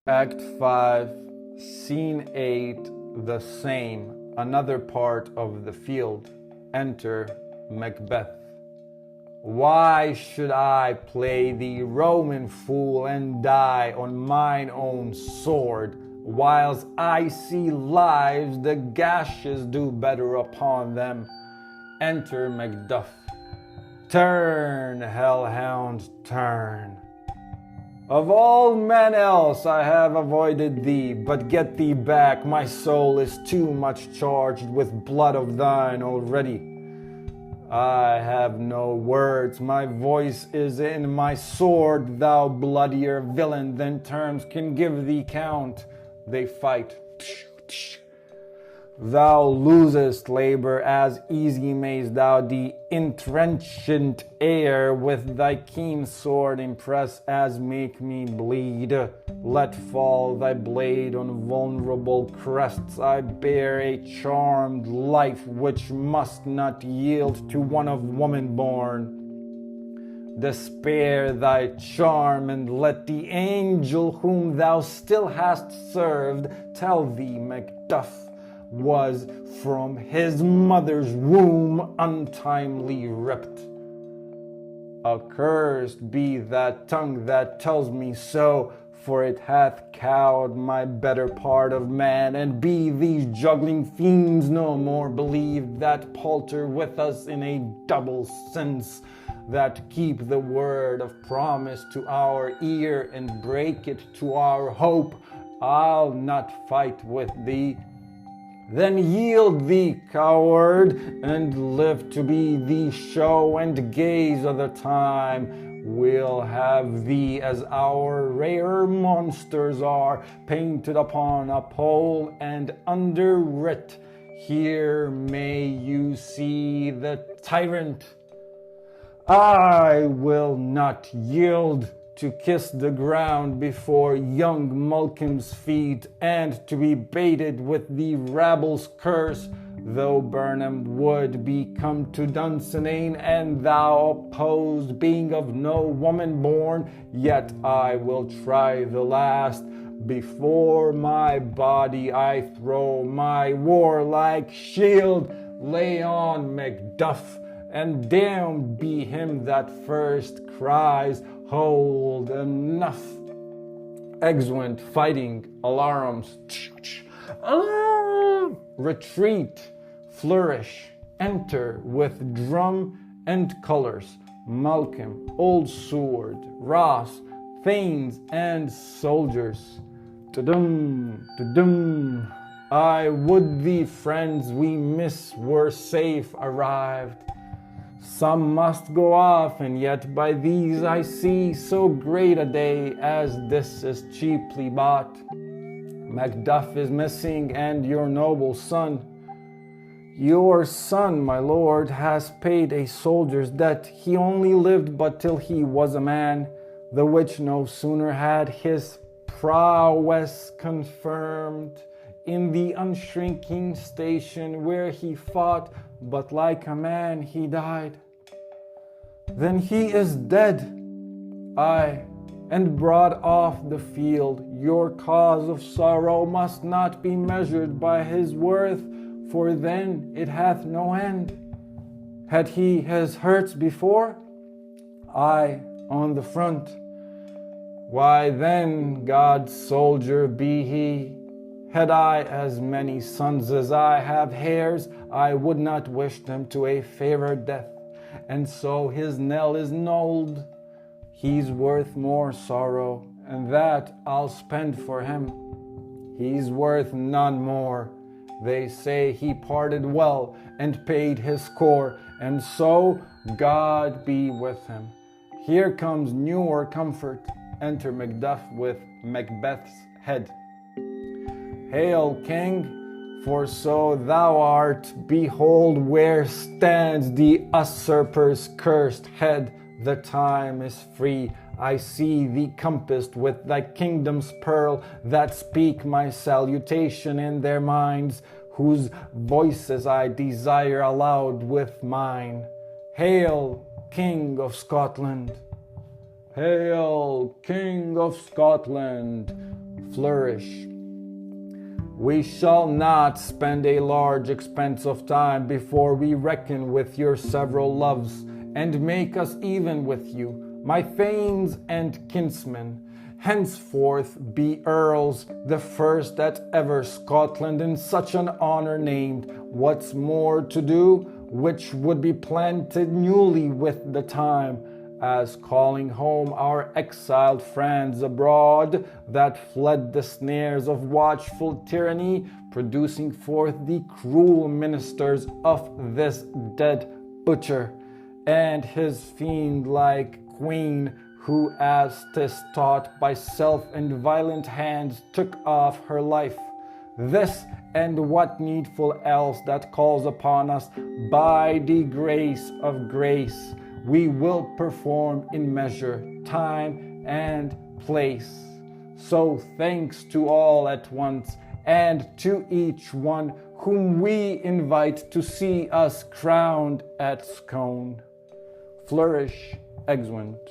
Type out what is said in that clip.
Act 5, Scene 8, the same, another part of the field. Enter Macbeth. Why should I play the Roman fool and die on mine own sword, whilst I see lives the gashes do better upon them? Enter Macduff. Turn, hellhound, turn. Of all men else I have avoided thee, but get thee back, my soul is too much charged with blood of thine already. I have no words, my voice is in my sword, thou bloodier villain than terms can give thee count. They fight. Thou losest labor, as easy mayst thou the intrenchant air with thy keen sword impress, as make me bleed. Let fall thy blade on vulnerable crests, I bear a charmed life which must not yield to one of woman born. Despair thy charm, and let the angel whom thou still hast served tell thee Macduff was from his mother's womb untimely ripped. Accursed be that tongue that tells me so, for it hath cowed my better part of man, and be these juggling fiends no more believed, that palter with us in a double sense, that keep the word of promise to our ear and break it to our hope. I'll not fight with thee. Then yield thee, coward, and live to be the show and gaze of the time. We'll have thee as our rare monsters are, painted upon a pole and underwrit. Here may you see the tyrant. I will not yield to kiss the ground before young Malcolm's feet, and to be baited with the rabble's curse, though Burnham would be come to Dunsinane, and thou opposed, being of no woman born, yet I will try the last. Before my body I throw my warlike shield. Lay on, Macduff, and damned be him that first cries, hold, enough. Exeunt, fighting, alarums. Alarm! Retreat, flourish, enter with drum and colours. Malcolm, old sword, Ross, thanes and soldiers. Ta-dum, ta-dum. I would the friends we miss were safe arrived. Some must go off, and yet by these I see so great a day as this is cheaply bought. Macduff is missing, and your noble son. Your son, my lord, has paid a soldier's debt. He only lived but till he was a man, the which no sooner had his prowess confirmed in the unshrinking station where he fought, but like a man he died. Then he is dead, aye, and brought off the field. Your cause of sorrow must not be measured by his worth, for then it hath no end. Had he his hurts before? Aye, on the front. Why then, God's soldier be he. Had I as many sons as I have hairs, I would not wish them to a fairer death. And so his knell is knolled. He's worth more sorrow, and that I'll spend for him. He's worth none more. They say he parted well and paid his score, and so God be with him. Here comes newer comfort. Enter Macduff with Macbeth's head. Hail, King, for so thou art. Behold where stands the usurper's cursed head. The time is free. I see thee compassed with thy kingdom's pearl, that speak my salutation in their minds, whose voices I desire aloud with mine. Hail, King of Scotland! Hail, King of Scotland! flourish. We shall not spend a large expense of time before we reckon with your several loves, and make us even with you, my thanes and kinsmen. Henceforth be earls, the first that ever Scotland in such an honour named. What's more to do, which would be planted newly with the time, as calling home our exiled friends abroad, that fled the snares of watchful tyranny, producing forth the cruel ministers of this dead butcher, and his fiend-like queen, who, as 'tis taught, by self and violent hands took off her life. This and what needful else that calls upon us by the grace of grace, we will perform in measure, time, and place. So thanks to all at once, and to each one whom we invite to see us crowned at Scone. Flourish, exeunt.